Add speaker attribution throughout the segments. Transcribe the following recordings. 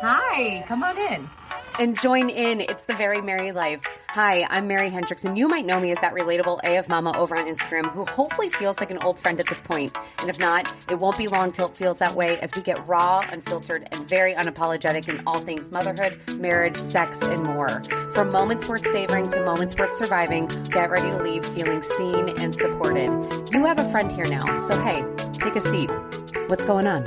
Speaker 1: Hi, come on in.
Speaker 2: And join in. It's the Very Merry Life. Hi, I'm Mary Hendricks, and you might know me as that relatable AF Mama over on Instagram who hopefully feels like an old friend at this point. And if not, it won't be long till it feels that way as we get raw, unfiltered, and very unapologetic in all things motherhood, marriage, sex, and more. From moments worth savoring to moments worth surviving, get ready to leave feeling seen and supported. You have a friend here now, so hey, take a seat. What's going on?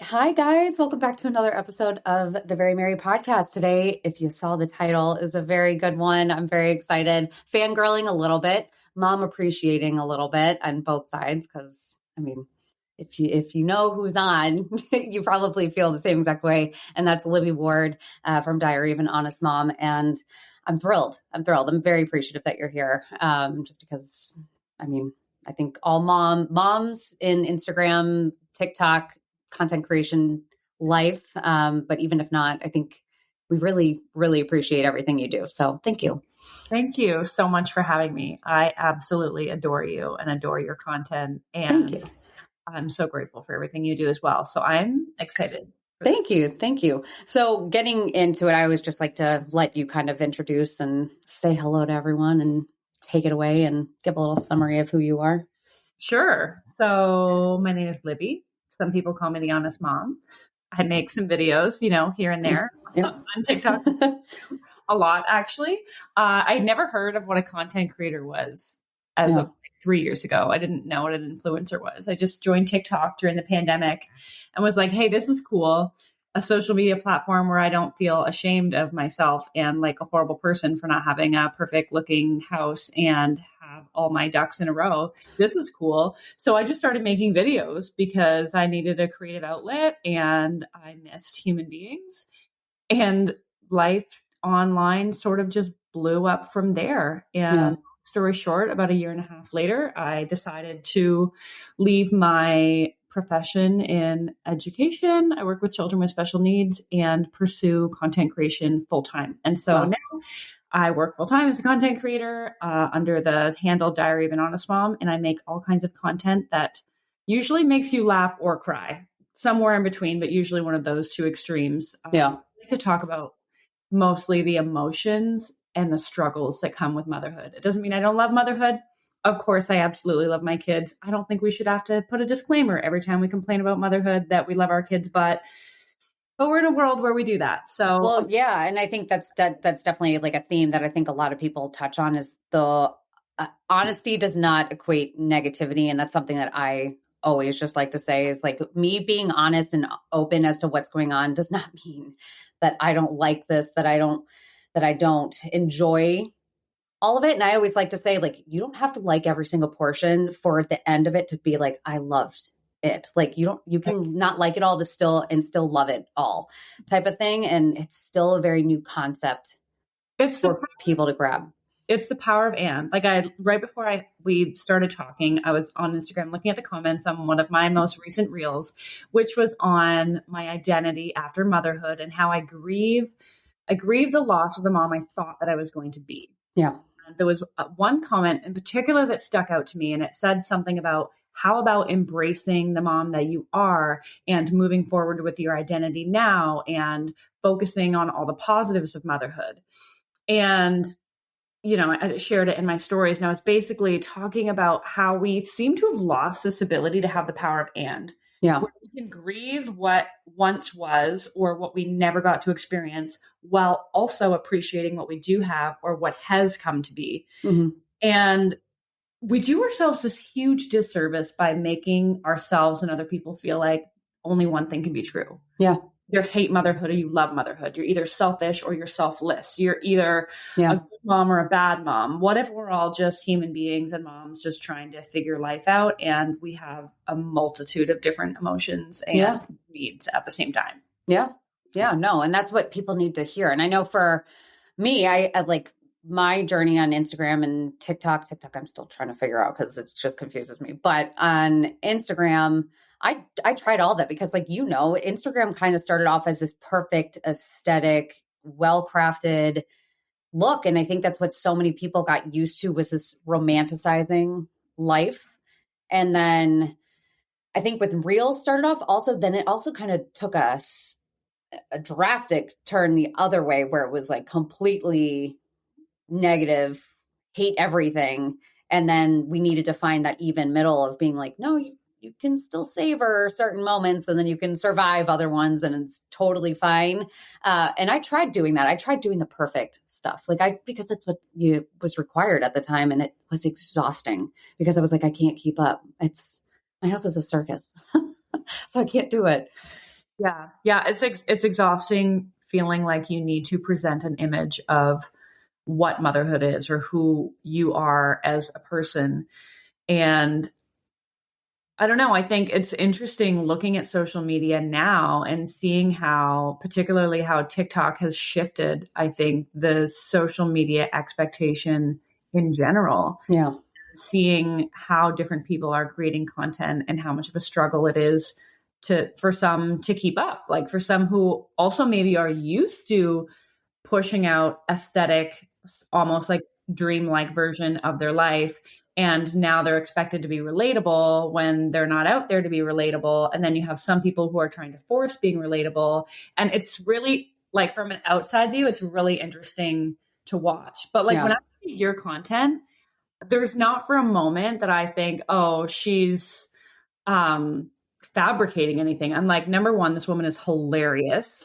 Speaker 2: Hi, guys. Welcome back to another episode of the Very Merry Podcast. Today, if you saw the title, is a very good one. I'm very excited. Fangirling a little bit, mom appreciating a little bit on both sides. Because, I mean, if you know who's on, you probably feel the same exact way. And that's Libby Ward from Diary of an Honest Mom. And I'm thrilled. I'm very appreciative that you're here. Just because, I mean, I think all moms in Instagram, TikTok, content creation life. But even if not, I think we really, really appreciate everything you do. So thank you.
Speaker 3: Thank you so much for having me. I absolutely adore you and adore your content. And
Speaker 2: thank you.
Speaker 3: I'm so grateful for everything you do as well. So I'm excited.
Speaker 2: Thank you. Thank you. So getting into it, I always just like to let you kind of introduce and say hello to everyone and take it away and give a little summary of who you are.
Speaker 3: Sure. So my name is Libby. Some people call me the Honest Mom. I make some videos, here and there on TikTok. A lot, actually. I'd never heard of what a content creator was as of 3 years ago. I didn't know what an influencer was. I just joined TikTok during the pandemic and was like, hey, this is cool. A social media platform where I don't feel ashamed of myself and like a horrible person for not having a perfect looking house and have all my ducks in a row. This is cool. So I just started making videos because I needed a creative outlet and I missed human beings. And life online sort of just blew up from there. And story short, about 1.5 years later, I decided to leave my profession in education. I work with children with special needs and pursue content creation full time. And so now I work full time as a content creator under the handle Diary of an Honest Mom. And I make all kinds of content that usually makes you laugh or cry, somewhere in between, but usually one of those two extremes. I like to talk about mostly the emotions and the struggles that come with motherhood. It doesn't mean I don't love motherhood. Of course, I absolutely love my kids. I don't think we should have to put a disclaimer every time we complain about motherhood that we love our kids, but we're in a world where we do that. So,
Speaker 2: well, yeah. And I think that's definitely like a theme that I think a lot of people touch on is the honesty does not equate negativity. And that's something that I always just like to say is like me being honest and open as to what's going on does not mean that I don't like this, that I don't enjoy all of it. And I always like to say, like, you don't have to like every single portion for the end of it to be like, I loved it. Like you can not like it all to still love it all type of thing. And it's still a very new concept for people to grab.
Speaker 3: It's the power of and. Like right before we started talking, I was on Instagram looking at the comments on one of my most recent reels, which was on my identity after motherhood and how I grieve the loss of the mom I thought that I was going to be.
Speaker 2: Yeah.
Speaker 3: There was one comment in particular that stuck out to me, and it said something about how about embracing the mom that you are and moving forward with your identity now and focusing on all the positives of motherhood. And, I shared it in my stories. Now it's basically talking about how we seem to have lost this ability to have the power of and.
Speaker 2: Yeah.
Speaker 3: Where we can grieve what once was or what we never got to experience while also appreciating what we do have or what has come to be.
Speaker 2: Mm-hmm.
Speaker 3: And we do ourselves this huge disservice by making ourselves and other people feel like only one thing can be true.
Speaker 2: Yeah.
Speaker 3: You hate motherhood or you love motherhood. You're either selfish or you're selfless. You're either a good mom or a bad mom. What if we're all just human beings and moms just trying to figure life out and we have a multitude of different emotions and needs at the same time?
Speaker 2: Yeah. Yeah. No. And that's what people need to hear. And I know for me, I like my journey on Instagram and TikTok, I'm still trying to figure out because it just confuses me. But on Instagram, I tried all that because Instagram kind of started off as this perfect aesthetic, well-crafted look. And I think that's what so many people got used to was this romanticizing life. And then I think with Reels started off also, then it also kind of took a drastic turn the other way where it was like completely negative, hate everything. And then we needed to find that even middle of being like, no, you can still savor certain moments and then you can survive other ones and it's totally fine. And I tried doing that. I tried doing the perfect stuff. Because that's what was required at the time. And it was exhausting because I was like, I can't keep up. My house is a circus. So I can't do it.
Speaker 3: Yeah. Yeah. It's exhausting feeling like you need to present an image of what motherhood is or who you are as a person. And I don't know. I think it's interesting looking at social media now and seeing particularly how TikTok has shifted, I think, the social media expectation in general.
Speaker 2: Yeah.
Speaker 3: Seeing how different people are creating content and how much of a struggle it is for some to keep up. Like for some who also maybe are used to pushing out aesthetic, almost like dreamlike version of their life. And now they're expected to be relatable when they're not out there to be relatable. And then you have some people who are trying to force being relatable. And it's really like from an outside view, it's really interesting to watch. But like when I see your content, there's not for a moment that I think, oh, she's fabricating anything. I'm like, number one, this woman is hilarious.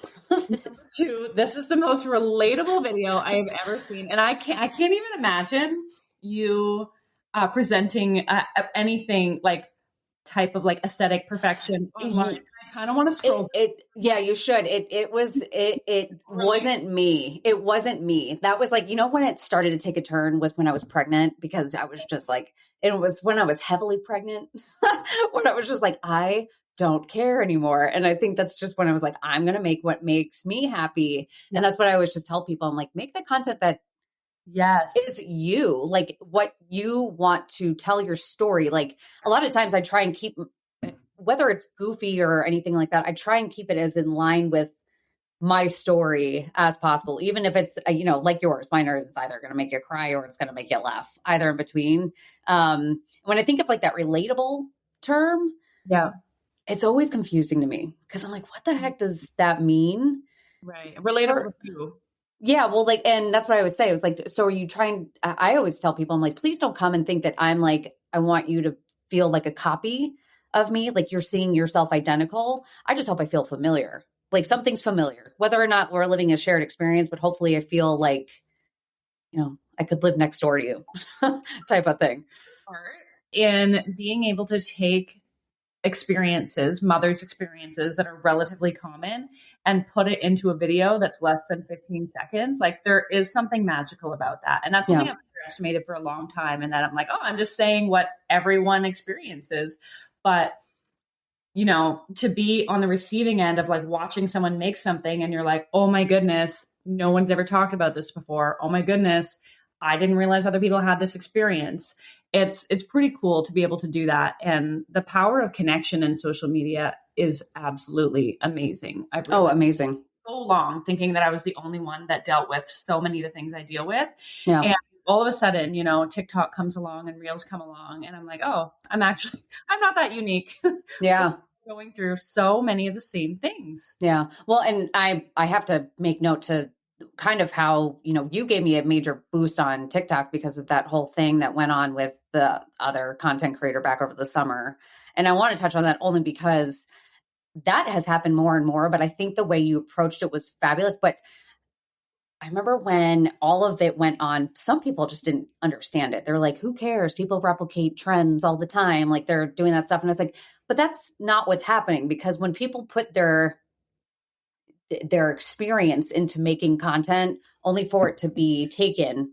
Speaker 3: Two, this is the most relatable video I have ever seen. And I can't even imagine you presenting anything like type of like aesthetic perfection online. I kind of want to scroll.
Speaker 2: Yeah, you should. It wasn't me. It wasn't me. That was like, when it started to take a turn was when I was pregnant, because I was just like, it was when I was heavily pregnant, when I was just like, I don't care anymore. And I think that's just when I was like, I'm going to make what makes me happy. Yeah. And that's what I always just tell people. I'm like, make the content that is you, like what you want to tell your story. Like a lot of times I try and keep, whether it's goofy or anything like that, I try and keep it as in line with my story as possible. Even if it's, like yours, mine is either going to make you cry or it's going to make you laugh, either in between. When I think of like that relatable term, it's always confusing to me because I'm like, what the heck does that mean?
Speaker 3: Right. Relatable to you.
Speaker 2: Yeah. Well, like, and that's what I always say. It was like, so are you trying, I always tell people, I'm like, please don't come and think that I'm like, I want you to feel like a copy of me. Like you're seeing yourself identical. I just hope I feel familiar. Like something's familiar, whether or not we're living a shared experience, but hopefully I feel like, I could live next door to you type of thing.
Speaker 3: In being able to take mothers' experiences that are relatively common and put it into a video that's less than 15 seconds. Like there is something magical about that. And that's something I've underestimated for a long time. And that I'm like, oh, I'm just saying what everyone experiences. But, to be on the receiving end of like watching someone make something and you're like, oh my goodness, no one's ever talked about this before. Oh my goodness, I didn't realize other people had this experience. It's pretty cool to be able to do that. And the power of connection in social media is absolutely amazing.
Speaker 2: Amazing.
Speaker 3: So long thinking that I was the only one that dealt with so many of the things I deal with.
Speaker 2: Yeah.
Speaker 3: And all of a sudden, TikTok comes along and Reels come along and I'm like, oh, I'm not that unique.
Speaker 2: Yeah.
Speaker 3: Going through so many of the same things.
Speaker 2: Yeah. Well, and I have to make note to kind of how, you gave me a major boost on TikTok because of that whole thing that went on with the other content creator back over the summer. And I want to touch on that only because that has happened more and more, but I think the way you approached it was fabulous. But I remember when all of it went on, some people just didn't understand it. They're like, who cares? People replicate trends all the time. Like they're doing that stuff. And I was like, but that's not what's happening, because when people put their experience into making content only for it to be taken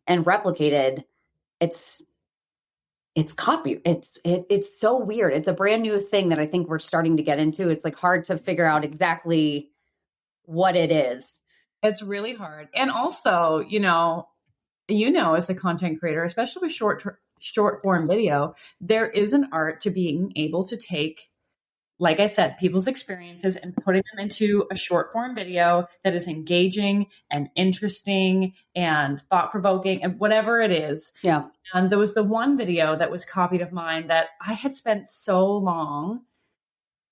Speaker 2: and replicated, it's copy. It's so weird. It's a brand new thing that I think we're starting to get into. It's like hard to figure out exactly what it is.
Speaker 3: It's really hard. And also, as a content creator, especially with short form video, there is an art to being able to take like I said, people's experiences and putting them into a short form video that is engaging and interesting and thought provoking and whatever it is.
Speaker 2: Yeah.
Speaker 3: And there was the one video that was copied of mine that I had spent so long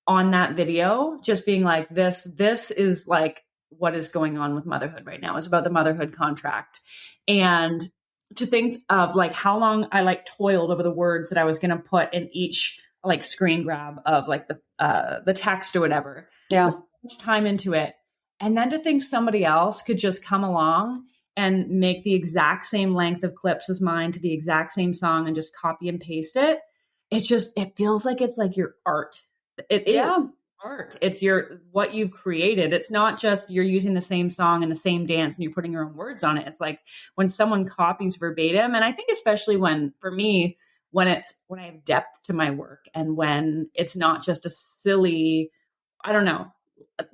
Speaker 3: on that video, just being like, this is like what is going on with motherhood right now. It's about the motherhood contract. And to think of like how long I like toiled over the words that I was going to put in each like screen grab of like the text or whatever.
Speaker 2: Yeah.
Speaker 3: Put so much time into it. And then to think somebody else could just come along and make the exact same length of clips as mine to the exact same song and just copy and paste it. It feels like it's like your art. It is art. It's what you've created. It's not just you're using the same song and the same dance and you're putting your own words on it. It's like when someone copies verbatim. And I think especially for me, when I have depth to my work and when it's not just a silly, I don't know,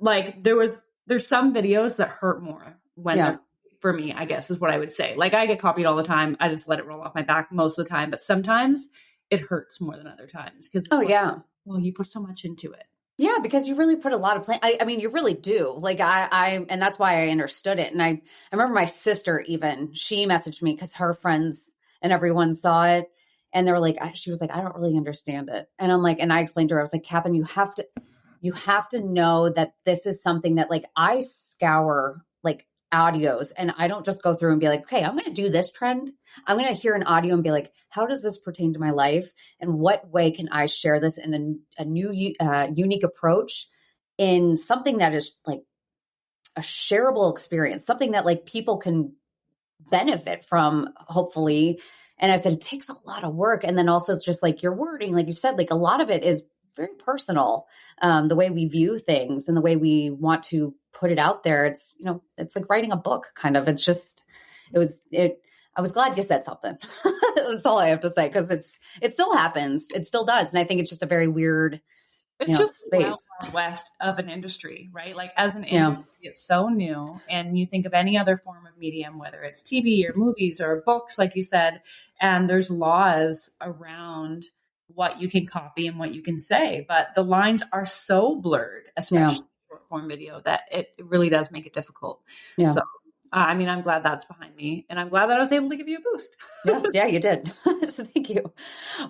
Speaker 3: like there's some videos that hurt more when for me, I guess is what I would say. Like I get copied all the time. I just let it roll off my back most of the time, but sometimes it hurts more than other times because well, you put so much into it.
Speaker 2: Yeah, because you really put a lot of I mean, you really do. Like and that's why I understood it. And I remember my sister even, she messaged me because her friends and everyone saw it. And they were like, she was like, I don't really understand it. And I'm like, and I explained to her, I was like, Catherine, you have to know that this is something that like I scour like audios and I don't just go through and be like, okay, I'm going to do this trend. I'm going to hear an audio and be like, how does this pertain to my life? And what way can I share this in a new, unique approach in something that is like a shareable experience, something that like people can benefit from, hopefully. And I said, it takes a lot of work. And then also it's just like your wording, like you said, like a lot of it is very personal. The way we view things and the way we want to put it out there. It's, it's like writing a book kind of. It's just, I was glad you said something. That's all I have to say. Cause it still happens. It still does. And I think it's just a very weird,
Speaker 3: it's just
Speaker 2: space
Speaker 3: west of an industry, right? Like as an industry, it's so new. And you think of any other form of medium, whether it's TV or movies or books, like you said, and there's laws around what you can copy and what you can say, but the lines are so blurred, especially short form video, that it really does make it difficult. Yeah. So, I mean, I'm glad that's behind me and I'm glad that I was able to give you a boost.
Speaker 2: Yeah, you did. So thank you.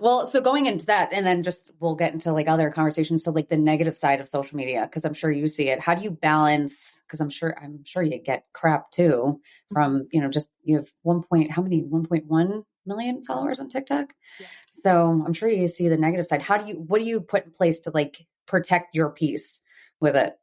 Speaker 2: Well, so going into that and then we'll get into like other conversations. So like the negative side of social media, cause I'm sure you see it. How do you balance? Cause I'm sure you get crap too from, just you have 1.1 million followers on TikTok. Yeah. So I'm sure you see the negative side. What do you put in place to like protect your peace with it?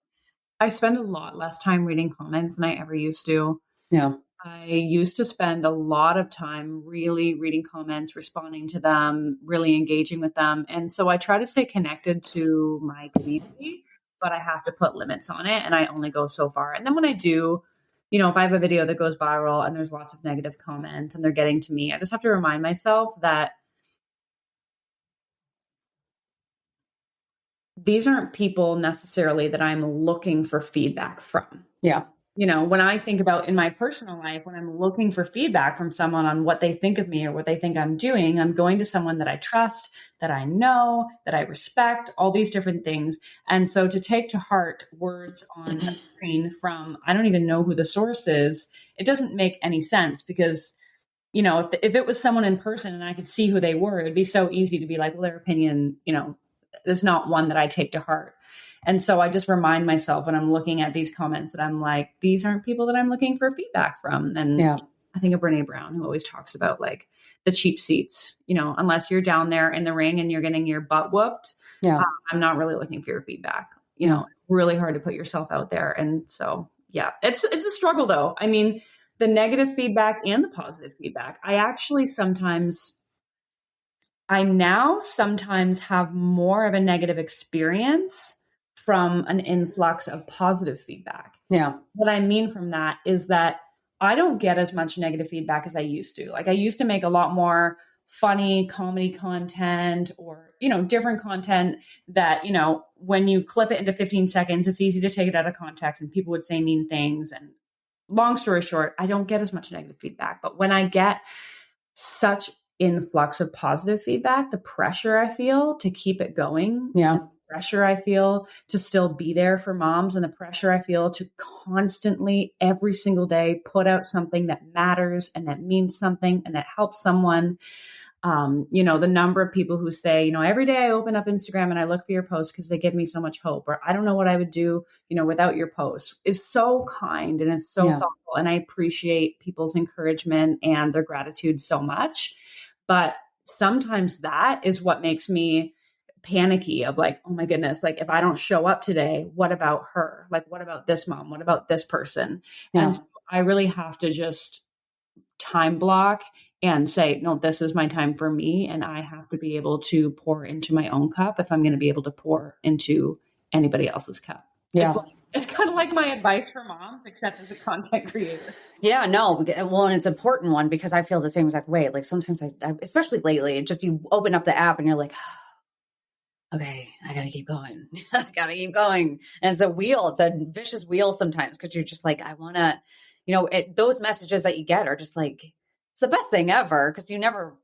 Speaker 3: I spend a lot less time reading comments than I ever used to.
Speaker 2: Yeah.
Speaker 3: I used to spend a lot of time really reading comments, responding to them, really engaging with them. And so I try to stay connected to my community, but I have to put limits on it and I only go so far. And then when I do, if I have a video that goes viral and there's lots of negative comments and they're getting to me, I just have to remind myself that these aren't people necessarily that I'm looking for feedback from.
Speaker 2: Yeah.
Speaker 3: When I think about in my personal life, when I'm looking for feedback from someone on what they think of me or what they think I'm doing, I'm going to someone that I trust, that I know, that I respect, all these different things. And so to take to heart words on a screen from, I don't even know who the source is, it doesn't make any sense because, if it was someone in person and I could see who they were, it'd be so easy to be like, well, their opinion, is not one that I take to heart. And so I just remind myself when I'm looking at these comments that I'm like, these aren't people that I'm looking for feedback from. And I think of Brene Brown, who always talks about like the cheap seats, unless you're down there in the ring and you're getting your butt whooped. Yeah. I'm not really looking for your feedback. It's really hard to put yourself out there. And so, it's a struggle though. I mean, the negative feedback and the positive feedback, I now sometimes have more of a negative experience from an influx of positive feedback.
Speaker 2: Yeah.
Speaker 3: What I mean from that is that I don't get as much negative feedback as I used to. Like I used to make a lot more funny comedy content or, different content that, when you clip it into 15 seconds, it's easy to take it out of context and people would say mean things. And long story short, I don't get as much negative feedback. But when I get such influx of positive feedback, the pressure I feel to keep it going pressure I feel to still be there for moms, and the pressure I feel to constantly every single day put out something that matters and that means something and that helps someone. The number of people who say, every day I open up Instagram and I look for your posts because they give me so much hope, or I don't know what I would do, without your posts, is so kind and it's so thoughtful. And I appreciate people's encouragement and their gratitude so much. But sometimes that is what makes me panicky of like, oh my goodness, like if I don't show up today, what about her? Like, what about this mom? What about this person?
Speaker 2: Yeah.
Speaker 3: And so I really have to just time block and say, no, this is my time for me. And I have to be able to pour into my own cup if I'm going to be able to pour into anybody else's cup.
Speaker 2: Yeah.
Speaker 3: It's kind of like my advice for moms, except as a content creator.
Speaker 2: Yeah, no. Well, and it's an important one because I feel the same exact way. Like sometimes I especially lately, it just, you open up the app and you're like, okay, I got to keep going. I got to keep going. And it's a wheel. It's a vicious wheel sometimes because you're just like, I want to, those messages that you get are just like, it's the best thing ever because you never,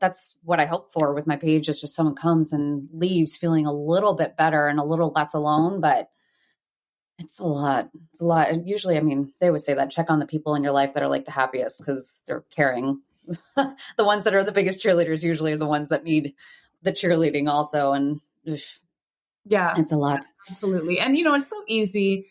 Speaker 2: that's what I hope for with my page is just someone comes and leaves feeling a little bit better and a little less alone, but it's a lot. It's a lot. And usually, they always say that check on the people in your life that are like the happiest because they're caring. The ones that are the biggest cheerleaders usually are the ones that need the cheerleading also. And
Speaker 3: yeah,
Speaker 2: it's a lot.
Speaker 3: Absolutely. And, it's so easy.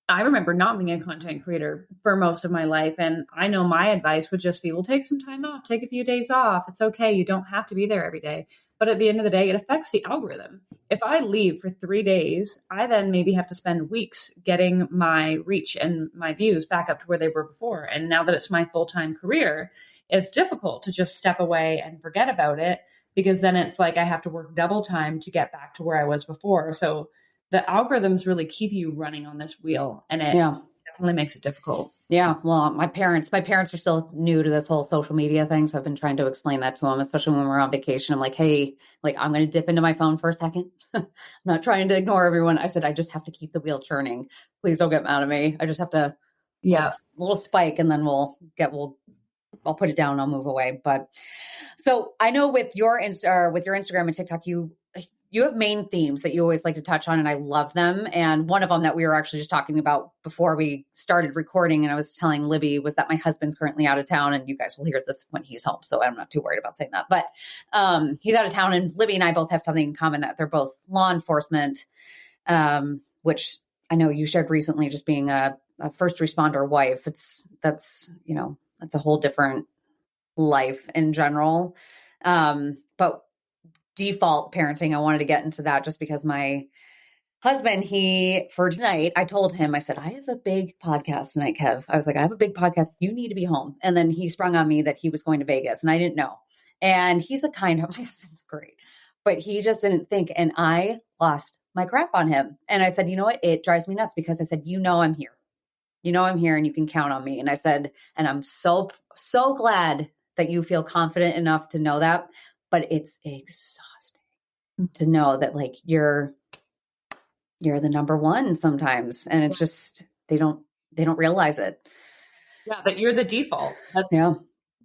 Speaker 3: I remember not being a content creator for most of my life. And I know my advice would just be, well, take some time off, take a few days off. It's okay. You don't have to be there every day. But at the end of the day, it affects the algorithm. If I leave for 3 days, I then maybe have to spend weeks getting my reach and my views back up to where they were before. And now that it's my full-time career, it's difficult to just step away and forget about it because then it's like I have to work double time to get back to where I was before. So the algorithms really keep you running on this wheel, and it definitely makes it difficult.
Speaker 2: Yeah. Well, my parents are still new to this whole social media thing. So I've been trying to explain that to them, especially when we're on vacation. I'm like, hey, I'm going to dip into my phone for a second. I'm not trying to ignore everyone. I said, I just have to keep the wheel churning. Please don't get mad at me. I just have to, little spike, and then I'll put it down. I'll move away. But so I know with your Instagram and TikTok, you have main themes that you always like to touch on, and I love them. And one of them that we were actually just talking about before we started recording, and I was telling Libby, was that my husband's currently out of town, and you guys will hear this when he's home, so I'm not too worried about saying that. But he's out of town, and Libby and I both have something in common, that they're both law enforcement, which I know you shared recently, just being a first responder wife. That's a whole different life in general. But default parenting, I wanted to get into that just because my husband, for tonight, I told him, I said, I have a big podcast tonight, Kev. I was like, I have a big podcast. You need to be home. And then he sprung on me that he was going to Vegas, and I didn't know. And he's my husband's great, but he just didn't think. And I lost my crap on him. And I said, you know what? It drives me nuts because I said, I'm here. I'm here and you can count on me. And I said, and I'm so, so glad that you feel confident enough to know that. But it's exhausting to know that you're the number one sometimes. And it's just, they don't realize it.
Speaker 3: Yeah. That you're the default.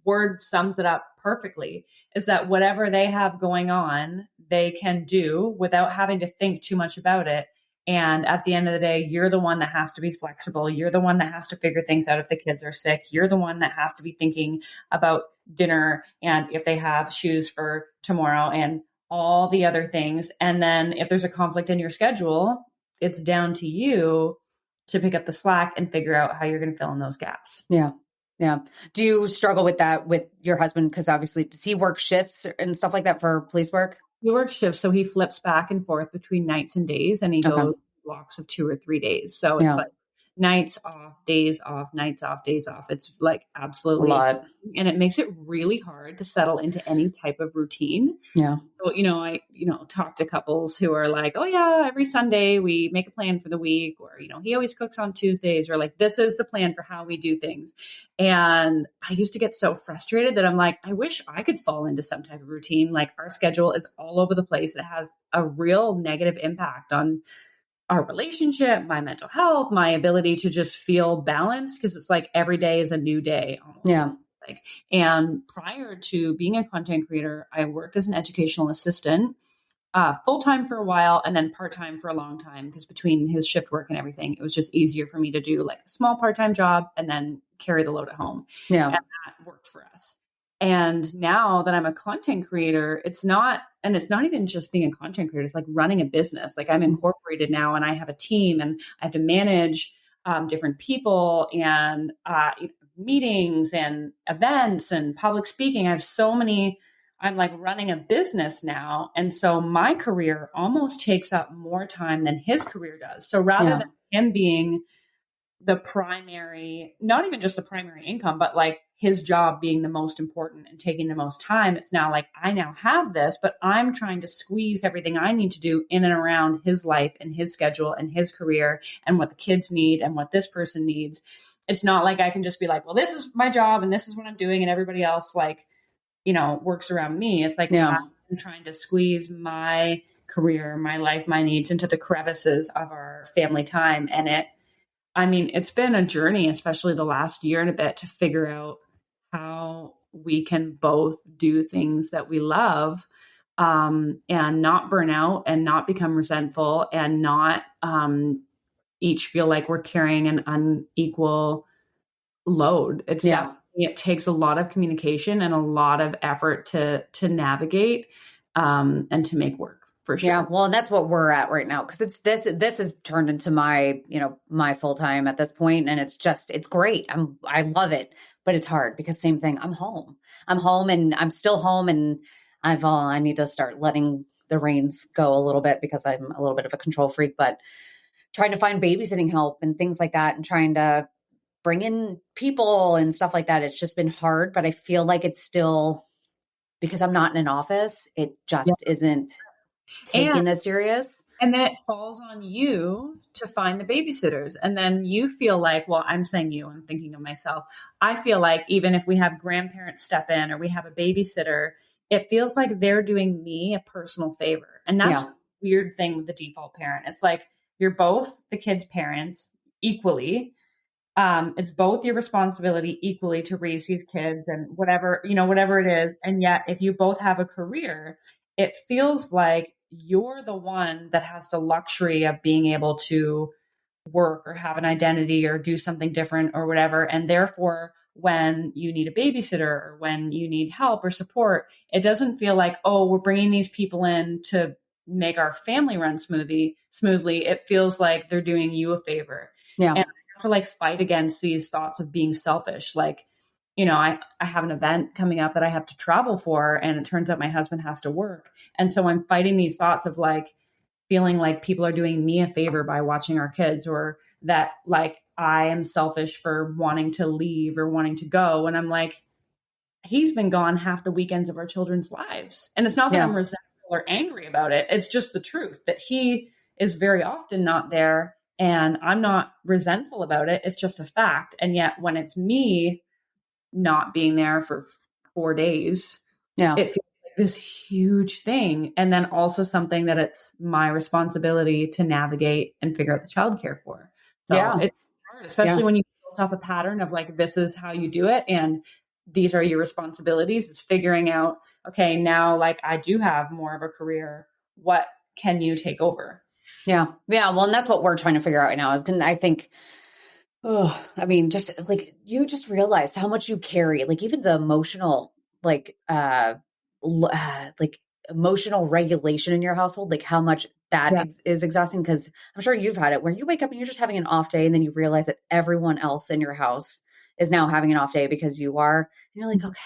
Speaker 3: Word sums it up perfectly, is that whatever they have going on, they can do without having to think too much about it. And at the end of the day, you're the one that has to be flexible. You're the one that has to figure things out if the kids are sick. You're the one that has to be thinking about dinner and if they have shoes for tomorrow and all the other things. And then if there's a conflict in your schedule, it's down to you to pick up the slack and figure out how you're going to fill in those gaps.
Speaker 2: Yeah. Yeah. Do you struggle with that with your husband? Because obviously, does he work shifts and stuff like that for police work?
Speaker 3: He works shifts, so he flips back and forth between nights and days, and he goes blocks of 2 or 3 days. So it's like nights off, days off, nights off, days off. It's like absolutely,
Speaker 2: a lot.
Speaker 3: And it makes it really hard to settle into any type of routine.
Speaker 2: Yeah.
Speaker 3: So, I talk to couples who are like, oh yeah, every Sunday we make a plan for the week, or, he always cooks on Tuesdays, or like, this is the plan for how we do things. And I used to get so frustrated that I'm like, I wish I could fall into some type of routine. Like our schedule is all over the place. It has a real negative impact on our relationship, my mental health, my ability to just feel balanced, because it's like every day is a new day. Almost.
Speaker 2: Yeah.
Speaker 3: And prior to being a content creator, I worked as an educational assistant full-time for a while and then part-time for a long time, because between his shift work and everything, it was just easier for me to do like a small part-time job and then carry the load at home.
Speaker 2: Yeah.
Speaker 3: And that worked for us. And now that I'm a content creator, it's not even just being a content creator. It's like running a business. Like I'm incorporated now and I have a team and I have to manage different people and meetings and events and public speaking. I have so many, I'm like running a business now. And so my career almost takes up more time than his career does. So rather than him being the primary, not even just the primary income, but like his job being the most important and taking the most time, it's now like, I now have this, but I'm trying to squeeze everything I need to do in and around his life and his schedule and his career and what the kids need and what this person needs. It's not like I can just be like, well, this is my job and this is what I'm doing, and everybody else like, works around me. It's like I'm trying to squeeze my career, my life, my needs into the crevices of our family time. And it's been a journey, especially the last year and a bit, to figure out how we can both do things that we love, and not burn out and not become resentful and not each feel like we're carrying an unequal load. It takes a lot of communication and a lot of effort to navigate and to make work. For sure.
Speaker 2: Yeah. Well, and that's what we're at right now. Cause this has turned into my, my full time at this point, and it's great. I love it, but it's hard because same thing. I'm home and I'm still home, and I need to start letting the reins go a little bit because I'm a little bit of a control freak, but trying to find babysitting help and things like that and trying to bring in people and stuff like that. It's just been hard, but I feel like it's still, because I'm not in an office, it just isn't taken as serious.
Speaker 3: And then it falls on you to find the babysitters. And then you feel like, well, I'm saying you, I'm thinking of myself. I feel like even if we have grandparents step in or we have a babysitter, it feels like they're doing me a personal favor. And that's the weird thing with the default parent. It's like, you're both the kids' parents equally. It's both your responsibility equally to raise these kids and whatever it is. And yet if you both have a career, it feels like you're the one that has the luxury of being able to work or have an identity or do something different or whatever. And therefore, when you need a babysitter or when you need help or support, it doesn't feel like, oh, we're bringing these people in to make our family run smoothly. It feels like they're doing you a favor.
Speaker 2: Yeah.
Speaker 3: And I have to like fight against these thoughts of being selfish. Like, I have an event coming up that I have to travel for, and it turns out my husband has to work. And so I'm fighting these thoughts of like feeling like people are doing me a favor by watching our kids, or that like I am selfish for wanting to leave or wanting to go. And I'm like, he's been gone half the weekends of our children's lives. And it's not that I'm resentful or angry about it. It's just the truth that he is very often not there, and I'm not resentful about it. It's just a fact. And yet when it's me not being there for 4 days, it feels like this huge thing. And then also something that it's my responsibility to navigate and figure out the childcare for. So it's hard, especially when you build up a pattern of like, this is how you do it, and these are your responsibilities. It's figuring out, okay, now like I do have more of a career. What can you take over?
Speaker 2: Yeah. Yeah. Well, and that's what we're trying to figure out right now. And I think, just like you just realize how much you carry, like even the emotional, like emotional regulation in your household, like how much that is exhausting. Cause I'm sure you've had it where you wake up and you're just having an off day, and then you realize that everyone else in your house is now having an off day because you are, and you're like, okay,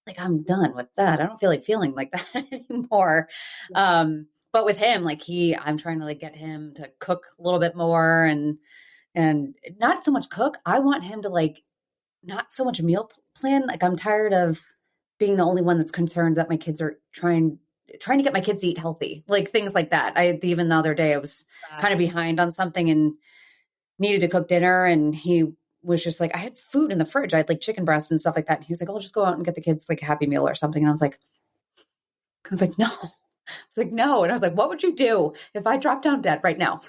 Speaker 2: like I'm done with that. I don't feel like feeling like that anymore. But with him, like I'm trying to like get him to cook a little bit more and not so much cook. I want him to like, not so much meal plan. Like I'm tired of being the only one that's concerned that my kids are trying to get my kids to eat healthy, like things like that. Even the other day I was kind of behind on something and needed to cook dinner, and he was just like, I had food in the fridge. I had like chicken breasts and stuff like that. And he was like, I'll just go out and get the kids like a Happy Meal or something. And I was like, no. It's like, no. And I was like, what would you do if I dropped down dead right now?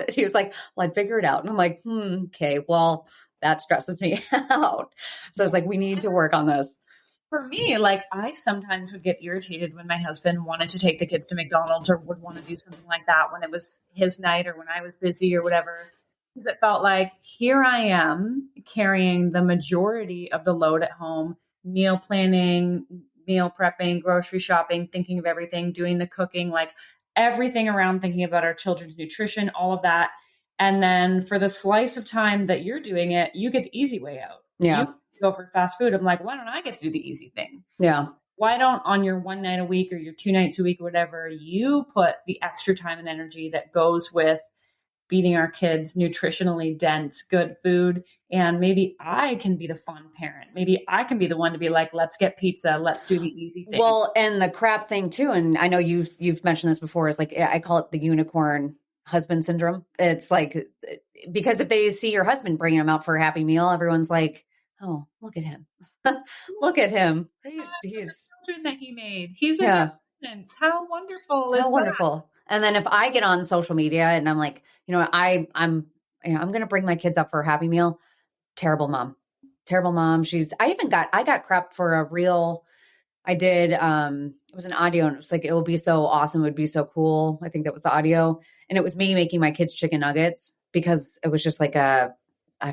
Speaker 2: He was like, well, I'd figure it out. And I'm like, okay, well, that stresses me out. So it's like, we need to work on this.
Speaker 3: for me, like I sometimes would get irritated when my husband wanted to take the kids to McDonald's or would want to do something like that when it was his night or when I was busy or whatever. Because it felt like here I am carrying the majority of the load at home, meal planning, meal prepping, grocery shopping, thinking of everything, doing the cooking, like everything around thinking about our children's nutrition, all of that. And then for the slice of time that you're doing it, you get the easy way out.
Speaker 2: Yeah.
Speaker 3: You go for fast food. I'm like, why don't I get to do the easy thing?
Speaker 2: Yeah.
Speaker 3: Why don't on your one night a week or your 2 nights a week or whatever, you put the extra time and energy that goes with feeding our kids nutritionally dense, good food. And maybe I can be the fun parent. Maybe I can be the one to be like, let's get pizza. Let's do the easy thing.
Speaker 2: Well, and the crap thing too. And I know you've mentioned this before, is like, I call it the unicorn husband syndrome. It's like, because if they see your husband bringing them out for a Happy Meal, everyone's like, oh, look at him. Look at him. He's
Speaker 3: children that he made. He's a how wonderful is
Speaker 2: how wonderful.
Speaker 3: That?
Speaker 2: And then if I get on social media and I'm like, I'm going to bring my kids up for a Happy Meal. Terrible mom. I got crap for a reel. I did, it was an audio and it was like, it would be so awesome. It would be so cool. I think that was the audio. And it was me making my kids chicken nuggets because it was just like I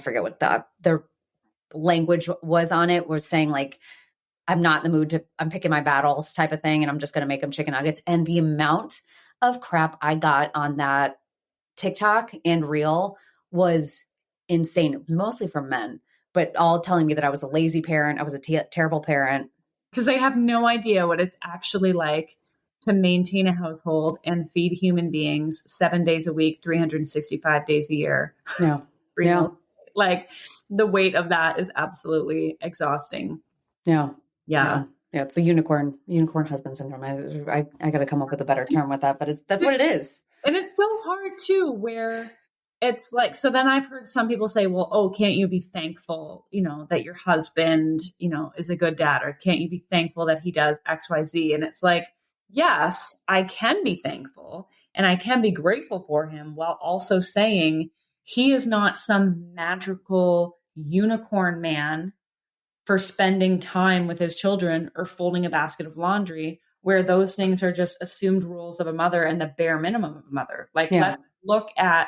Speaker 2: forget what the language was on it, was saying like, I'm not in the mood I'm picking my battles type of thing. And I'm just going to make them chicken nuggets. And the amount of crap I got on that TikTok and reel was insane. It was mostly from men, but all telling me that I was a lazy parent. I was a terrible parent.
Speaker 3: Because they have no idea what it's actually like to maintain a household and feed human beings 7 days a week, 365 days a year.
Speaker 2: Yeah. Yeah.
Speaker 3: Like the weight of that is absolutely exhausting.
Speaker 2: Yeah.
Speaker 3: Yeah.
Speaker 2: Yeah. It's a unicorn husband syndrome. I got to come up with a better term with that, but that's what it is.
Speaker 3: And it's so hard too, where it's like, so then I've heard some people say, well, oh, can't you be thankful, that your husband, is a good dad, or can't you be thankful that he does X, Y, Z? And it's like, yes, I can be thankful and I can be grateful for him, while also saying he is not some magical unicorn man for spending time with his children or folding a basket of laundry, where those things are just assumed rules of a mother and the bare minimum of a mother. Like, let's look at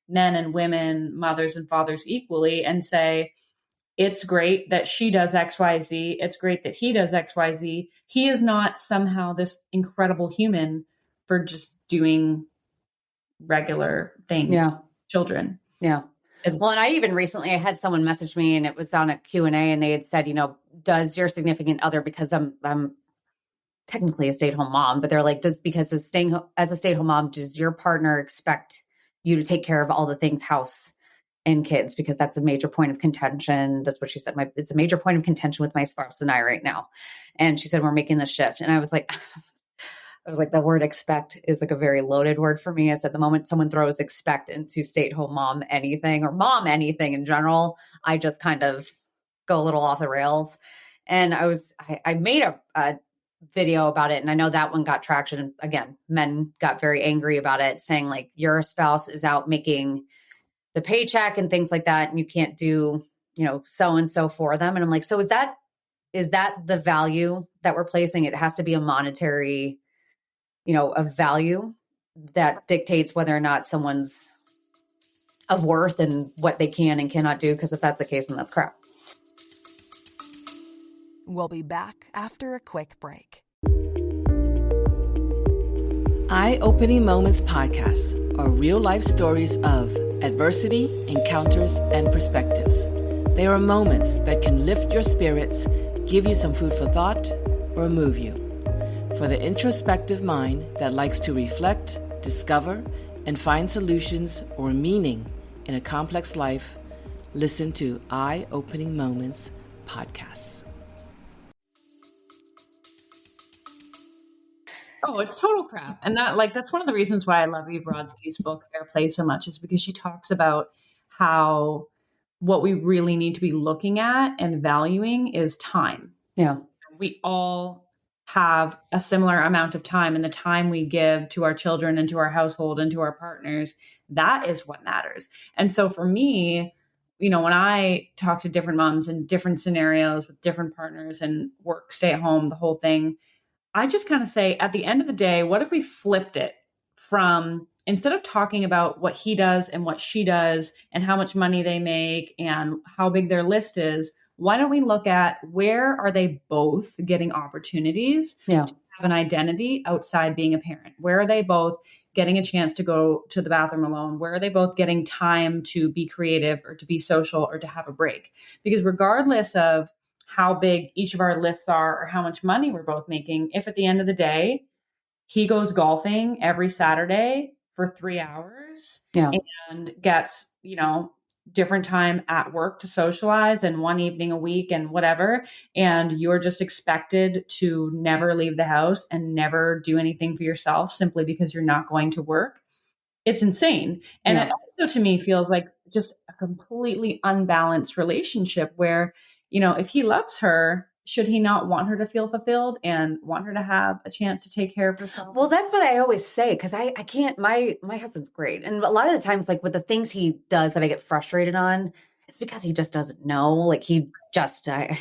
Speaker 3: men and women, mothers and fathers equally, and say, it's great that she does X, Y, Z. It's great that he does X, Y, Z. He is not somehow this incredible human for just doing regular things.
Speaker 2: Yeah.
Speaker 3: Children.
Speaker 2: Yeah. Well, and I even recently, I had someone message me and it was on a Q&A and they had said, does your significant other, because I'm technically a stay-at-home mom, but they're like, as a stay-at-home mom, does your partner expect you to take care of all the things, house and kids? Because that's a major point of contention. That's what she said. It's a major point of contention with my spouse and I right now. And she said, we're making the shift. And I was like, the word expect is like a very loaded word for me. I said, the moment someone throws expect into stay-at-home mom anything or mom anything in general, I just kind of go a little off the rails. And I made a video about it. And I know that one got traction. And again, men got very angry about it, saying like, your spouse is out making the paycheck and things like that. And you can't do, so-and-so for them. And I'm like, so is that the value that we're placing? It has to be a monetary, a value that dictates whether or not someone's of worth and what they can and cannot do. Because if that's the case, then that's crap.
Speaker 1: We'll be back after a quick break. Eye-Opening Moments podcasts are real-life stories of adversity, encounters, and perspectives. They are moments that can lift your spirits, give you some food for thought, or move you. For the introspective mind that likes to reflect, discover, and find solutions or meaning in a complex life, listen to Eye-Opening Moments podcasts.
Speaker 3: Oh, it's total crap. And that's one of the reasons why I love Eve Brodsky's book, Fair Play, so much, is because she talks about how what we really need to be looking at and valuing is time.
Speaker 2: Yeah.
Speaker 3: We all have a similar amount of time, and the time we give to our children and to our household and to our partners, that is what matters. And so for me, when I talk to different moms in different scenarios with different partners and work, stay at home, the whole thing, I just kind of say at the end of the day, what if we flipped it from instead of talking about what he does and what she does and how much money they make and how big their list is, why don't we look at where are they both getting opportunities
Speaker 2: Yeah.
Speaker 3: to have an identity outside being a parent? Where are they both getting a chance to go to the bathroom alone? Where are they both getting time to be creative or to be social or to have a break? Because regardless of how big each of our lists are or how much money we're both making, if at the end of the day, he goes golfing every Saturday for 3 hours
Speaker 2: Yeah.
Speaker 3: and gets, different time at work to socialize and one evening a week and whatever, and you're just expected to never leave the house and never do anything for yourself simply because you're not going to work, it's insane. And
Speaker 2: Yeah.
Speaker 3: it also to me feels like just a completely unbalanced relationship where, if he loves her, should he not want her to feel fulfilled and want her to have a chance to take care of herself?
Speaker 2: Well, that's what I always say, because I can't, my husband's great. And a lot of the times, like with the things he does that I get frustrated on, it's because he just doesn't know. Like he just, I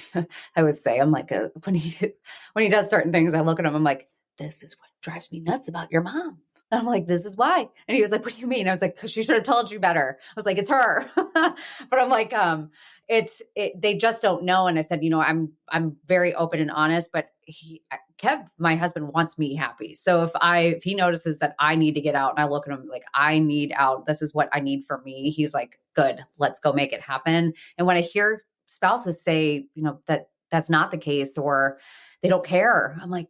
Speaker 2: would say, I'm like, when he does certain things, I look at him, I'm like, this is what drives me nuts about your mom. And I'm like, this is why. And he was like, what do you mean? I was like, because she should have told you better. I was like, it's her. But I'm like, they just don't know. And I said, I'm very open and honest, but Kev, my husband, wants me happy. So if he notices that I need to get out and I look at him like, I need out, this is what I need for me. He's like, good, let's go make it happen. And when I hear spouses say, that that's not the case or they don't care, I'm like,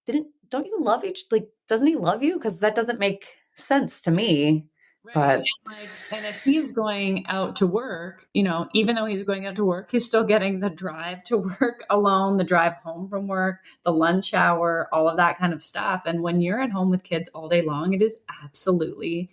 Speaker 2: don't you love each, like, doesn't he love you? Because that doesn't make sense to me.
Speaker 3: Right.
Speaker 2: But
Speaker 3: And if he's going out to work, even though he's going out to work, he's still getting the drive to work alone, the drive home from work, the lunch hour, all of that kind of stuff. And when you're at home with kids all day long, it is absolutely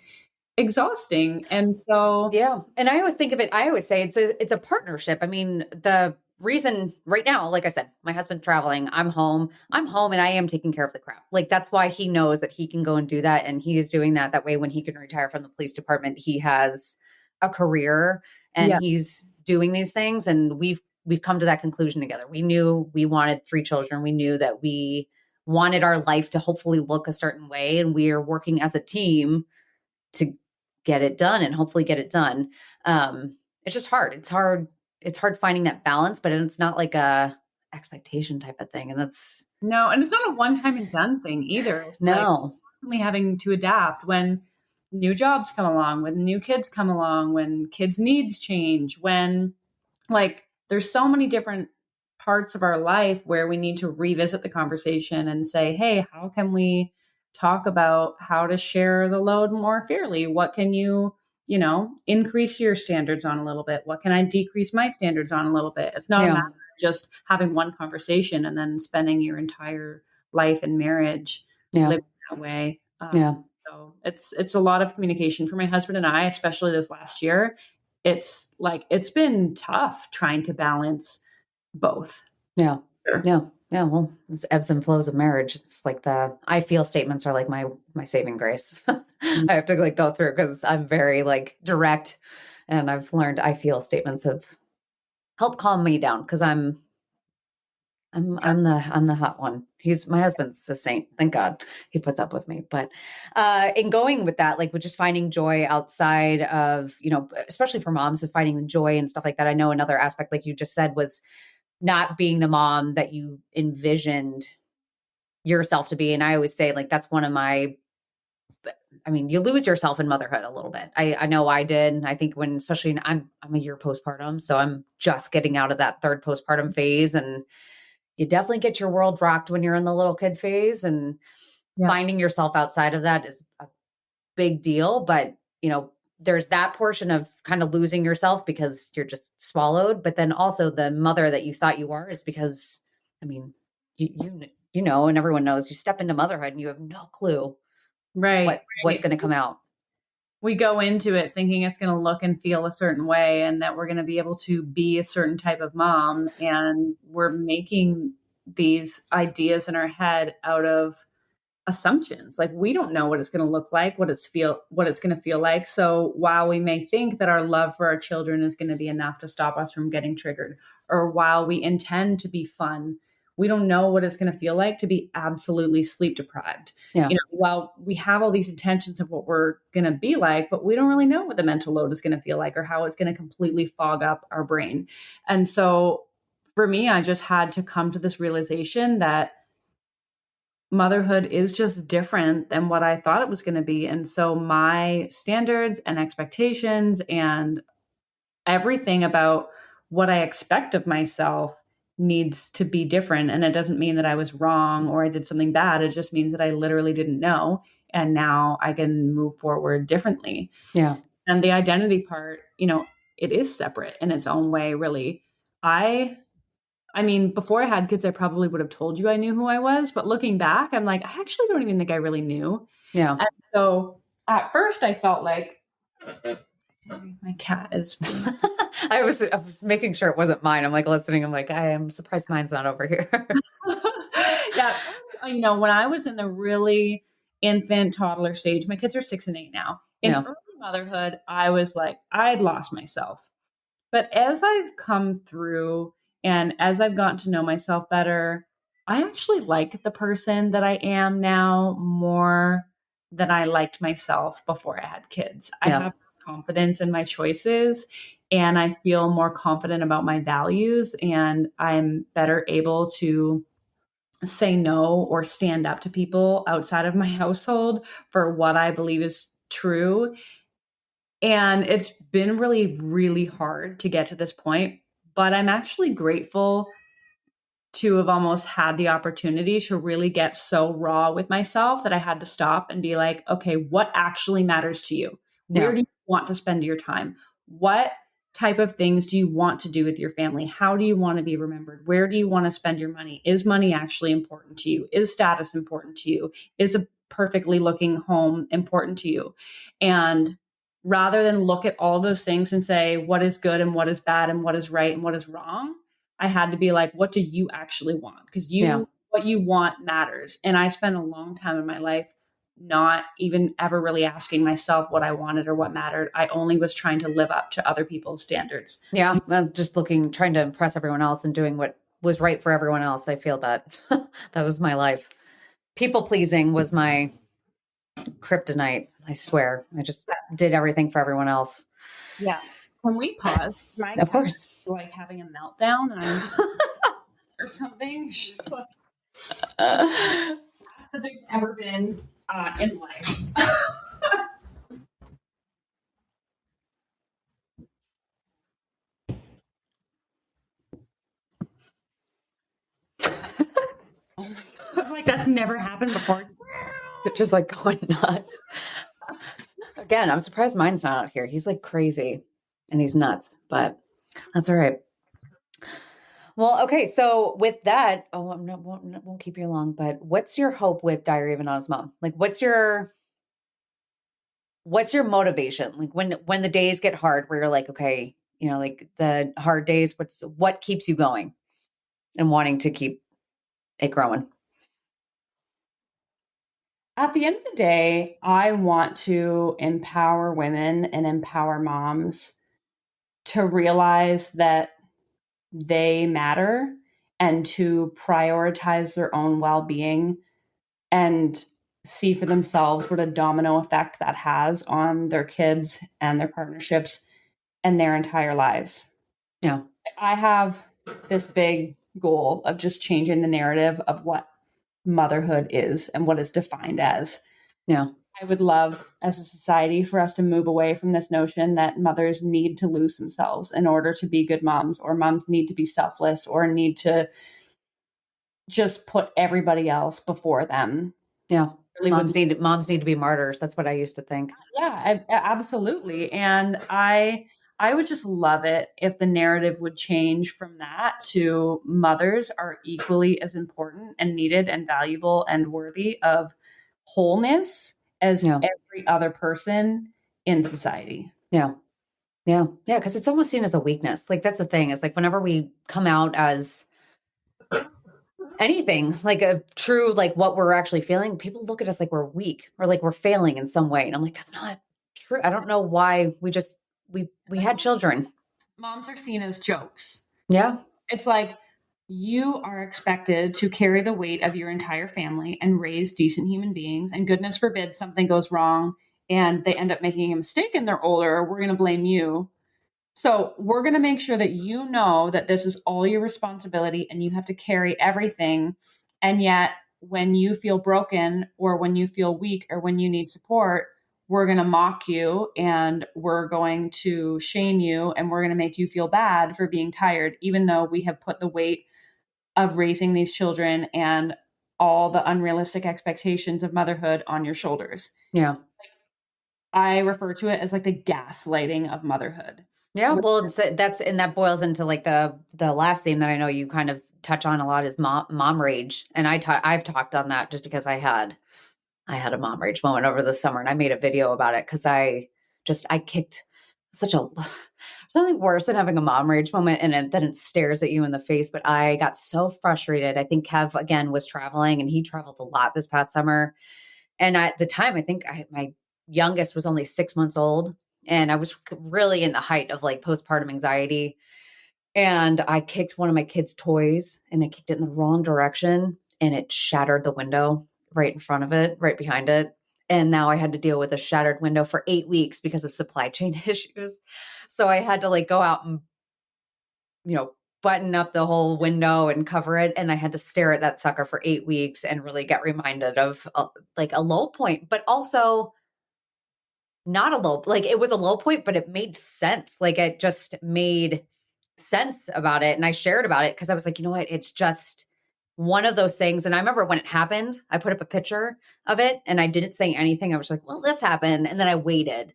Speaker 3: exhausting. And so,
Speaker 2: yeah. And I always think of it, I always say it's a partnership. I mean, the reason right now, like I said, my husband's traveling, I'm home and I am taking care of the crap. Like that's why he knows that he can go and do that. And he is doing that. That way, when he can retire from the police department, he has a career and
Speaker 3: yeah,
Speaker 2: he's doing these things. And we've come to that conclusion together. We knew we wanted 3 children. We knew that we wanted our life to hopefully look a certain way. And we are working as a team to get it done and hopefully get it done. It's just hard. It's hard finding that balance, but it's not like a expectation type of thing. And that's
Speaker 3: no, and it's not a one time and done thing either. It's like constantly having to adapt when new jobs come along, when new kids come along, when kids' needs change, when there's so many different parts of our life where we need to revisit the conversation and say, hey, how can we talk about how to share the load more fairly? What can you increase your standards on a little bit? What can I decrease my standards on a little bit? It's not a matter of just having one conversation and then spending your entire life and marriage living that way. So it's a lot of communication for my husband and I, especially this last year. It's been tough trying to balance both.
Speaker 2: Yeah.
Speaker 3: Sure.
Speaker 2: Yeah. Yeah. Well, it's ebbs and flows of marriage. It's like I feel statements are like my saving grace. I have to go through because I'm very direct, and I've learned I feel statements have helped calm me down because I'm the hot one. My husband's the saint. Thank God he puts up with me. But in going with that, with just finding joy outside of, especially for moms, of finding the joy and stuff like that. I know another aspect, like you just said, was not being the mom that you envisioned yourself to be. And I always say that's one of you lose yourself in motherhood a little bit. I know I did. I think especially I'm a year postpartum, so I'm just getting out of that 3rd postpartum phase, and you definitely get your world rocked when you're in the little kid phase, and finding yourself outside of that is a big deal. But, there's that portion of kind of losing yourself because you're just swallowed. But then also the mother that you thought you are is because, you and everyone knows, you step into motherhood and you have no clue what's going to come out.
Speaker 3: We go into it thinking it's going to look and feel a certain way and that we're going to be able to be a certain type of mom. And we're making these ideas in our head out of assumptions. Like we don't know what it's going to look like, what it's going to feel like. So while we may think that our love for our children is going to be enough to stop us from getting triggered, or while we intend to be fun, we don't know what it's going to feel like to be absolutely sleep deprived.
Speaker 2: Yeah.
Speaker 3: While we have all these intentions of what we're going to be like, but we don't really know what the mental load is going to feel like or how it's going to completely fog up our brain. And so for me, I just had to come to this realization that motherhood is just different than what I thought it was going to be. And so my standards and expectations and everything about what I expect of myself needs to be different. And it doesn't mean that I was wrong or I did something bad. It just means that I literally didn't know. And now I can move forward differently.
Speaker 2: Yeah.
Speaker 3: And the identity part, it is separate in its own way, really. I mean, before I had kids, I probably would have told you I knew who I was. But looking back, I'm like, I actually don't even think I really knew.
Speaker 2: Yeah.
Speaker 3: And so at first I felt like my cat is.
Speaker 2: I was making sure it wasn't mine. I'm like listening. I'm like, I am surprised mine's not over here.
Speaker 3: Yeah. When I was in the really infant toddler stage, my kids are 6 and 8 now. In early motherhood, I was like, I'd lost myself. But as I've come through and as I've gotten to know myself better, I actually like the person that I am now more than I liked myself before I had kids. I have confidence in my choices and I feel more confident about my values and I'm better able to say no or stand up to people outside of my household for what I believe is true. And it's been really, really hard to get to this point, but I'm actually grateful to have almost had the opportunity to really get so raw with myself that I had to stop and be like, okay, what actually matters to you? Where do you want to spend your time? What type of things do you want to do with your family? How do you want to be remembered? Where do you want to spend your money? Is money actually important to you? Is status important to you? Is a perfectly looking home important to you? And rather than look at all those things and say what is good and what is bad and what is right and what is wrong, I had to be like, what do you actually want? Because what you want matters. And I spent a long time in my life not even ever really asking myself what I wanted or what mattered. I only was trying to live up to other people's standards.
Speaker 2: Yeah. Just trying to impress everyone else and doing what was right for everyone else. I feel that that was my life. People pleasing was my kryptonite. I swear. I just did everything for everyone else.
Speaker 3: Yeah. Can we pause?
Speaker 2: Of course.
Speaker 3: Like having a meltdown and or something. She's like, that there's ever been in life. Like that's never happened before.
Speaker 2: It's just like going nuts. Again, I'm surprised mine's not out here. He's like crazy and he's nuts, but that's all right. Well, okay. So with that, won't keep you long, but what's your hope with Diary of an Honest Mom? Like, what's your motivation? Like when the days get hard where you're like, okay, like the hard days, what keeps you going and wanting to keep it growing?
Speaker 3: At the end of the day, I want to empower women and empower moms to realize that they matter and to prioritize their own well-being and see for themselves what a domino effect that has on their kids and their partnerships and their entire lives.
Speaker 2: Yeah.
Speaker 3: I have this big goal of just changing the narrative of what motherhood is and what it's defined as.
Speaker 2: Yeah.
Speaker 3: I would love as a society for us to move away from this notion that mothers need to lose themselves in order to be good moms, or moms need to be selfless or need to just put everybody else before them.
Speaker 2: Yeah. Really moms need to be martyrs. That's what I used to think.
Speaker 3: Yeah, absolutely. And I would just love it if the narrative would change from that to mothers are equally as important and needed and valuable and worthy of wholeness as every other person in society.
Speaker 2: Yeah. Yeah. Yeah. Cause it's almost seen as a weakness. Like that's the thing. It's like whenever we come out as anything, like a true, like what we're actually feeling, people look at us like we're weak or like we're failing in some way. And I'm like, that's not true. I don't know why we had children.
Speaker 3: Moms are seen as jokes.
Speaker 2: Yeah.
Speaker 3: It's like you are expected to carry the weight of your entire family and raise decent human beings. And goodness forbid something goes wrong and they end up making a mistake and they're older, we're going to blame you. So we're going to make sure that you know that this is all your responsibility and you have to carry everything. And yet, when you feel broken or when you feel weak or when you need support, we're going to mock you and we're going to shame you and we're going to make you feel bad for being tired, even though we have put the weight of raising these children and all the unrealistic expectations of motherhood on your shoulders.
Speaker 2: Yeah.
Speaker 3: I refer to it as like the gaslighting of motherhood.
Speaker 2: Yeah, well, that boils into like the last theme that I know you kind of touch on a lot is mom rage, and I've talked on that just because I had a mom rage moment over the summer, and I made a video about it because I kicked something worse than having a mom rage moment, and then it stares at you in the face. But I got so frustrated. I think Kev again was traveling, and he traveled a lot this past summer, and at the time I think my youngest was only 6 months old. And I was really in the height of like postpartum anxiety. And I kicked one of my kids' toys and I kicked it in the wrong direction and it shattered the window right in front of it, right behind it. And now I had to deal with a shattered window for 8 weeks because of supply chain issues. So I had to like go out and, button up the whole window and cover it. And I had to stare at that sucker for 8 weeks and really get reminded of like a low point, but also not a low, like it was a low point, but it made sense. Like it just made sense about it. And I shared about it because I was like, you know what? It's just one of those things. And I remember when it happened, I put up a picture of it and I didn't say anything. I was like, well, this happened. And then I waited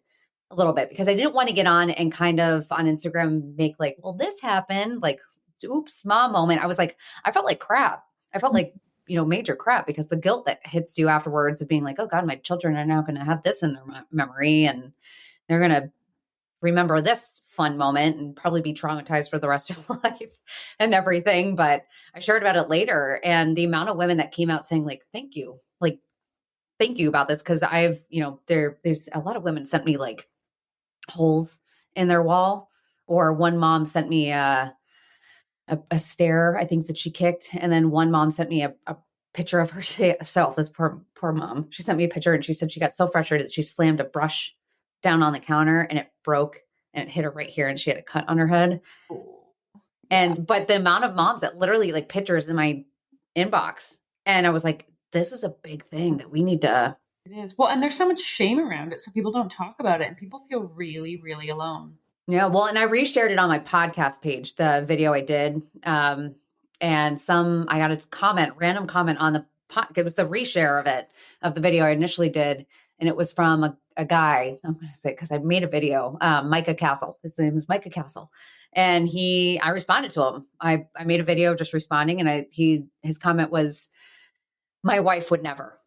Speaker 2: a little bit because I didn't want to get on and kind of on Instagram make like, well, this happened, like, oops, mom moment. I was like, I felt like crap. I felt like, major crap because the guilt that hits you afterwards of being like, oh God, my children are now going to have this in their memory and they're going to remember this fun moment and probably be traumatized for the rest of life and everything. But I shared about it later and the amount of women that came out saying like, thank you about this. Cause I've, there's a lot of women sent me like holes in their wall, or one mom sent me a stair, I think that she kicked. And then one mom sent me a picture of herself, this poor mom. She sent me a picture and she said she got so frustrated that she slammed a brush down on the counter and it broke and it hit her right here and she had a cut on her head. But the amount of moms that literally like pictures in my inbox. And I was like, this is a big thing that we need to.
Speaker 3: It is. Well, and there's so much shame around it. So people don't talk about it and people feel really, really alone.
Speaker 2: Yeah, well, and I reshared it on my podcast page, the video I did. And I got a random comment on it was the reshare of the video I initially did. And it was from a guy, I'm going to say, because I made a video, Micah Castle. His name is Micah Castle. And I responded to him. I made a video just responding. And his comment was, my wife would never.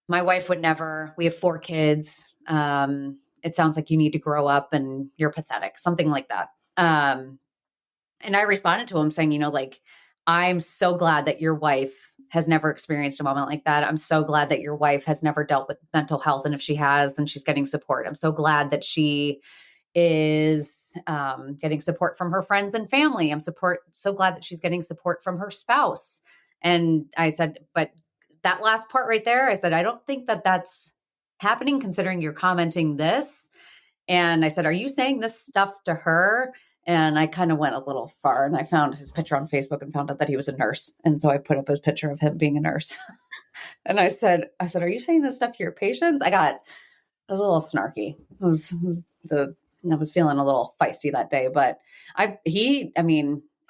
Speaker 2: We have 4 kids. It sounds like you need to grow up and you're pathetic, something like that. And I responded to him saying, I'm so glad that your wife has never experienced a moment like that. I'm so glad that your wife has never dealt with mental health. And if she has, then she's getting support. I'm so glad that she is getting support from her friends and family. So glad that she's getting support from her spouse. And I said, but that last part right there, I said, I don't think that that's happening considering you're commenting this. And I said, are you saying this stuff to her? And I kind of went a little far and I found his picture on Facebook and found out that he was a nurse. And so I put up his picture of him being a nurse. And I said, are you saying this stuff to your patients? I was a little snarky. I was feeling a little feisty that day, but I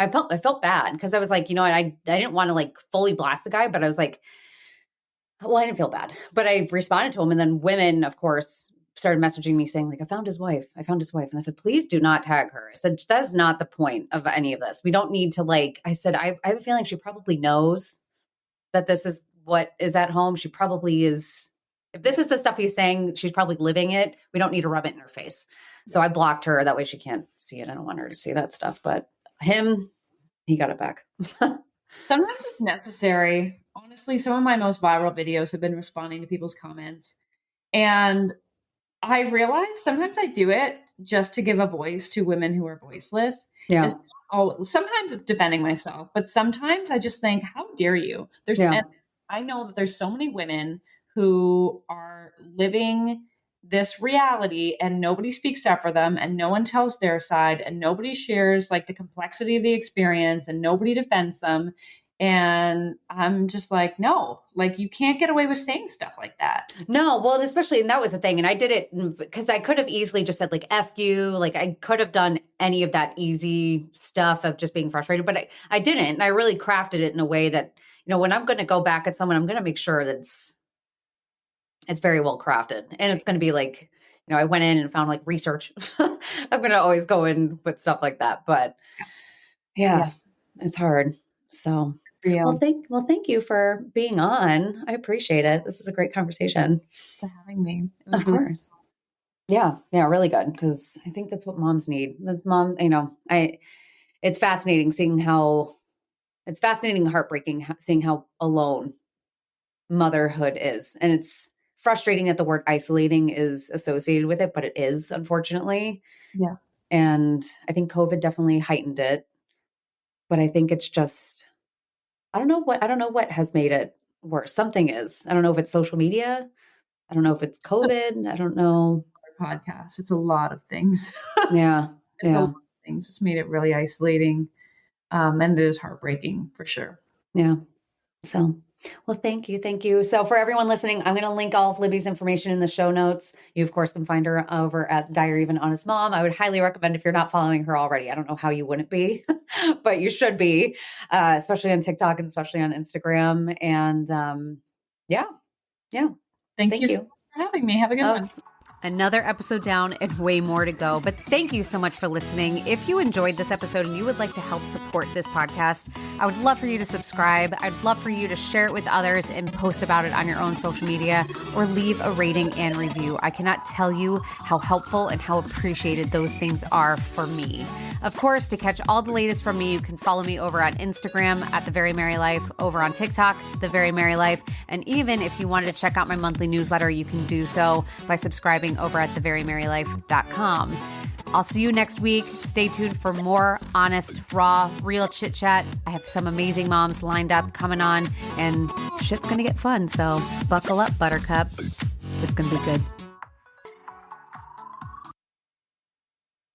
Speaker 2: felt bad because I was like, I didn't want to like fully blast the guy, but I was like, well, I didn't feel bad, but I responded to him. And then women, of course, started messaging me saying like, I found his wife. And I said, please do not tag her. I said, that's not the point of any of this. We don't need to I said, I have a feeling she probably knows that this is what is at home. She probably is. If this is the stuff he's saying, she's probably living it. We don't need to rub it in her face. So I blocked her. That way she can't see it. I don't want her to see that stuff, but him, he got it back.
Speaker 3: Sometimes it's necessary. Honestly, some of my most viral videos have been responding to people's comments. And I realize sometimes I do it just to give a voice to women who are voiceless.
Speaker 2: Yeah.
Speaker 3: Sometimes it's defending myself, but sometimes I just think, how dare you? And I know that there's so many women who are living this reality and nobody speaks up for them and no one tells their side and nobody shares like the complexity of the experience and nobody defends them. And I'm just like, no, like you can't get away with saying stuff like that.
Speaker 2: No, well, especially, and that was the thing. And I did it because I could have easily just said like, F you. Like I could have done any of that easy stuff of just being frustrated, but I didn't. And I really crafted it in a way that, when I'm going to go back at someone, I'm going to make sure that it's very well crafted. And it's going to be like, I went in and found like research. I'm going to always go in with stuff like that. But yeah. It's hard. So, well, thank you for being on. I appreciate it. This is a great conversation.
Speaker 3: Thanks for having me.
Speaker 2: Of course. Yeah, really good. Because I think that's what moms need. It's fascinating heartbreaking seeing how alone motherhood is. And it's frustrating that the word isolating is associated with it, but it is, unfortunately.
Speaker 3: Yeah.
Speaker 2: And I think COVID definitely heightened it. But I think it's just, I don't know what has made it worse. Something is. I don't know if it's social media. I don't know if it's COVID. I don't know.
Speaker 3: Our podcast. It's a lot of things.
Speaker 2: Yeah.
Speaker 3: It's a lot of things. It's made it really isolating. And it is heartbreaking for sure.
Speaker 2: Yeah. So, well, thank you. Thank you. So for everyone listening, I'm going to link all of Libby's information in the show notes. You, of course, can find her over at Diary of an Honest Mom. I would highly recommend if you're not following her already. I don't know how you wouldn't be, but you should be, especially on TikTok and especially on Instagram. And yeah.
Speaker 3: Thank you so much for having me. Have a good one.
Speaker 2: Another episode down and way more to go. But thank you so much for listening. If you enjoyed this episode and you would like to help support this podcast, I would love for you to subscribe. I'd love for you to share it with others and post about it on your own social media or leave a rating and review. I cannot tell you how helpful and how appreciated those things are for me. Of course, to catch all the latest from me, you can follow me over on Instagram at The Very Merry Life, over on TikTok, The Very Merry Life. And even if you wanted to check out my monthly newsletter, you can do so by subscribing over at theverymerrylife.com. I'll see you next week. Stay tuned for more honest, raw, real chit chat. I have some amazing moms lined up coming on and shit's going to get fun. So buckle up, Buttercup. It's going to be good.